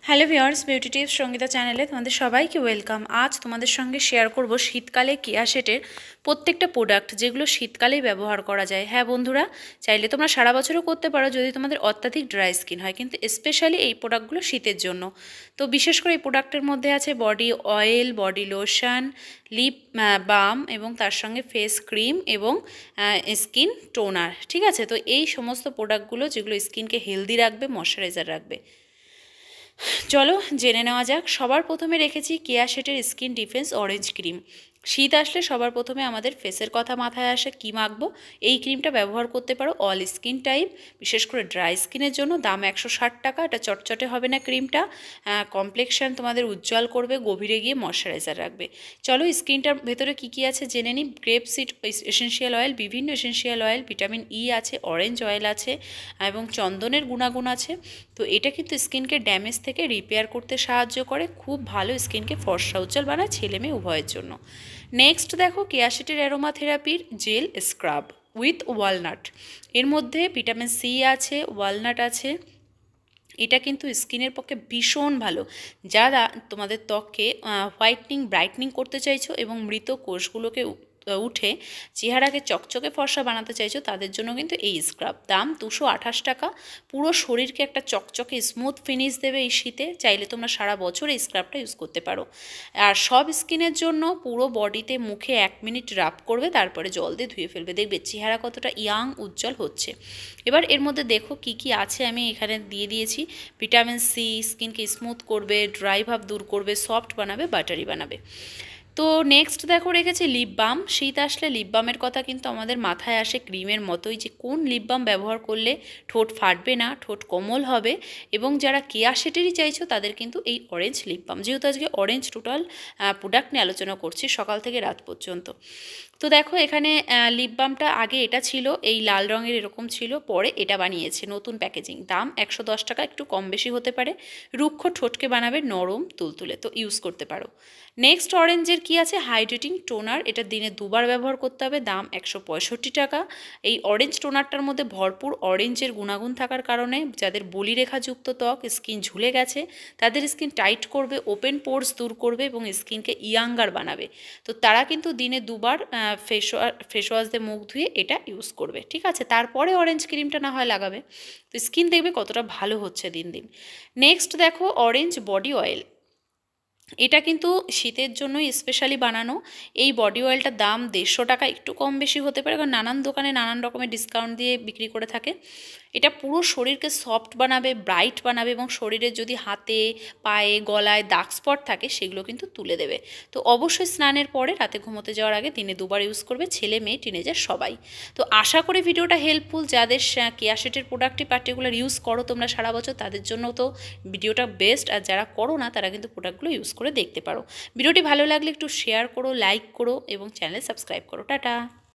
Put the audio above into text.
Hello viewers, beauty tips Sangeeta চ্যানেলে তোমাদের সবাইকে ওয়েলকাম। আজ তোমাদের সঙ্গে শেয়ার করব শীতকালে কেয়া শেটের প্রত্যেকটা প্রোডাক্ট যেগুলো শীতকালেই ব্যবহার করা যায়। হ্যাঁ বন্ধুরা, চাইলে তোমরা সারা বছরও করতে পারো যদি তোমাদের অত্যাধিক ড্রাই স্কিন হয়, কিন্তু স্পেশালি এই প্রোডাক্টগুলো শীতের জন্য। তো বিশেষ করে এই প্রোডাক্টের মধ্যে আছে body oil, body lotion, lip balm এবং তার সঙ্গে ফেস ক্রিম এবং স্কিন টোনার। ঠিক আছে, তো এই সমস্ত প্রোডাক্টগুলো যেগুলো স্কিনকে হেলদি রাখবে, ময়শ্চারাইজার রাখবে। চলো জেনে নেওয়া যাক। সবার প্রথমে রেখেছি কেয়া শেটের স্কিন ডিফেন্স অরেঞ্জ ক্রিম। শীত আসলে সবার প্রথমে আমাদের ফেসের কথা মাথায় আসে, কী মাখবো। এই ক্রিমটা ব্যবহার করতে পারো অল স্কিন টাইপ, বিশেষ করে ড্রাই স্কিনের জন্য। দাম 160 টাকা। এটা চটচটে হবে না ক্রিমটা, কমপ্লেক্সন তোমাদের উজ্জ্বল করবে, গভীরে গিয়ে ময়শ্চারাইজার রাখবে। চলো স্কিনটার ভেতরে কী কী আছে জেনে নিই। গ্রেপ সিড এসেনশিয়াল অয়েল, বিভিন্ন এসেনশিয়াল অয়েল, ভিটামিন ই আছে, অরেঞ্জ অয়েল আছে এবং চন্দনের গুণাগুণ আছে। তো এটা কিন্তু স্কিনকে ড্যামেজ থেকে রিপেয়ার করতে সাহায্য করে, খুব ভালো স্কিনকে ফর্সা উজ্জ্বল বানায় ছেলে মেয়ে উভয়ের জন্য। নেক্সট দেখো কেয়া শেটের অ্যারোমা থেরাপির জেল স্ক্রাব উইথ ওয়ালনাট। এর মধ্যে ভিটামিন সি আছে, ওয়ালনাট আছে। এটা কিন্তু স্কিনের পক্ষে ভীষণ ভালো। যারা তোমাদের ত্বককে হোয়াইটনিং ব্রাইটনিং করতে চাইছো এবং মৃত কোষগুলোকে উঠে চেহারাকে চকচকে ফর্সা বানাতে চাইছো, তাদের জন্য কিন্তু এই স্ক্রাব। দাম 228 টাকা। পুরো শরীরকে একটা চকচকে স্মুথ ফিনিশ দেবে এই শীতে। চাইলে তোমরা সারা বছর এই স্ক্রাবটা ইউজ করতে পারো। আর সব স্কিনের জন্য পুরো বডিতে মুখে 1 মিনিট রাব করবে, তারপরে জল দিয়ে ধুয়ে ফেলবে, দেখবে চেহারা কতটা ইয়াং উজ্জ্বল হচ্ছে। এবার এর মধ্যে দেখো কি কি আছে, আমি এখানে দিয়ে দিয়েছি। ভিটামিন সি স্কিনকে স্মুথ করবে, ড্রাই ভাব দূর করবে, সফট বানাবে, বাটারি বানাবে। তো নেক্সট দেখো রেখেছি লিপ বাম। শীত আসলে লিপ বামের কথা কিন্তু আমাদের মাথায় আসে ক্রিমের মতোই, যে কোন লিপ বাম ব্যবহার করলে ঠোঁট ফাটবে না, ঠোঁট কোমল হবে। এবং যারা কেয়া শেটেরই চাইছো তাদের কিন্তু এই অরেঞ্জ লিপ বাম, যেহেতু আজকে অরেঞ্জ টোটাল প্রোডাক্ট নিয়ে আলোচনা করছি সকাল থেকে রাত পর্যন্ত। তো দেখো এখানে লিপ বামটা আগে এটা ছিল এই লাল রঙের এরকম ছিল, পরে এটা বানিয়েছে নতুন প্যাকেজিং। দাম 110 টাকা, একটু কম বেশি হতে পারে। রুক্ষ ঠোঁটকে বানাবে নরম তুলতুলে, তো ইউজ করতে পারো। নেক্সট অরেঞ্জের কি আছে, হাইড্রেটিং টোনার। এটা দিনে 2 বার ব্যবহার করতে হবে। দাম 165 টাকা। এই অরেঞ্জ টোনারটার মধ্যে ভরপুর অরেঞ্জের গুণাগুণ থাকার কারণে যাদের বলিরেখাযুক্ত ত্বক, স্কিন ঝুলে গেছে, তাদের স্কিন টাইট করবে, ওপেন পোর্স দূর করবে এবং স্কিনকে ইয়াঙ্গার বানাবে। তো তারা কিন্তু দিনে 2 বার ফেস ওয়াশ দিয়ে মুখ ধুয়ে এটা ইউজ করবে। ঠিক আছে, তারপরে অরেঞ্জ ক্রিমটা না হয় লাগাবে। তো স্কিন দেখবে কতটা ভালো হচ্ছে দিন দিন। নেক্সট দেখো অরেঞ্জ বডি অয়েল। এটা কিন্তু শীতের জন্যই স্পেশালি বানানো। এই বডি অয়েলটার দাম 150 টাকা, একটু কম বেশি হতে পারে, কারণ নানান দোকানে নানান রকমের ডিসকাউন্ট দিয়ে বিক্রি করে থাকে। এটা পুরো শরীরকে সফট বানাবে, ব্রাইট বানাবে এবং শরীরের যদি হাতে, পায়ে, গলায় দাগ স্পট থাকে সেগুলো কিন্তু তুলে দেবে। তো অবশ্যই স্নানের পরে, রাতে ঘুমোতে যাওয়ার আগে দিনে 2 বার ইউজ করবে, ছেলে মেয়ে টিনেজার সবাই। তো আশা করি ভিডিওটা হেল্পফুল। যাদের কেয়া শেটের প্রোডাক্টটি পার্টিকুলার ইউজ করো তোমরা সারা বছর, তাদের জন্য তো ভিডিওটা বেস্ট। আর যারা করো না তারা কিন্তু প্রোডাক্টগুলো ইউজ করে দেখতে পারো। ভিডিওটি ভালো লাগলে একটু শেয়ার করো, লাইক করো এবং চ্যানেল সাবস্ক্রাইব করো। টাটা।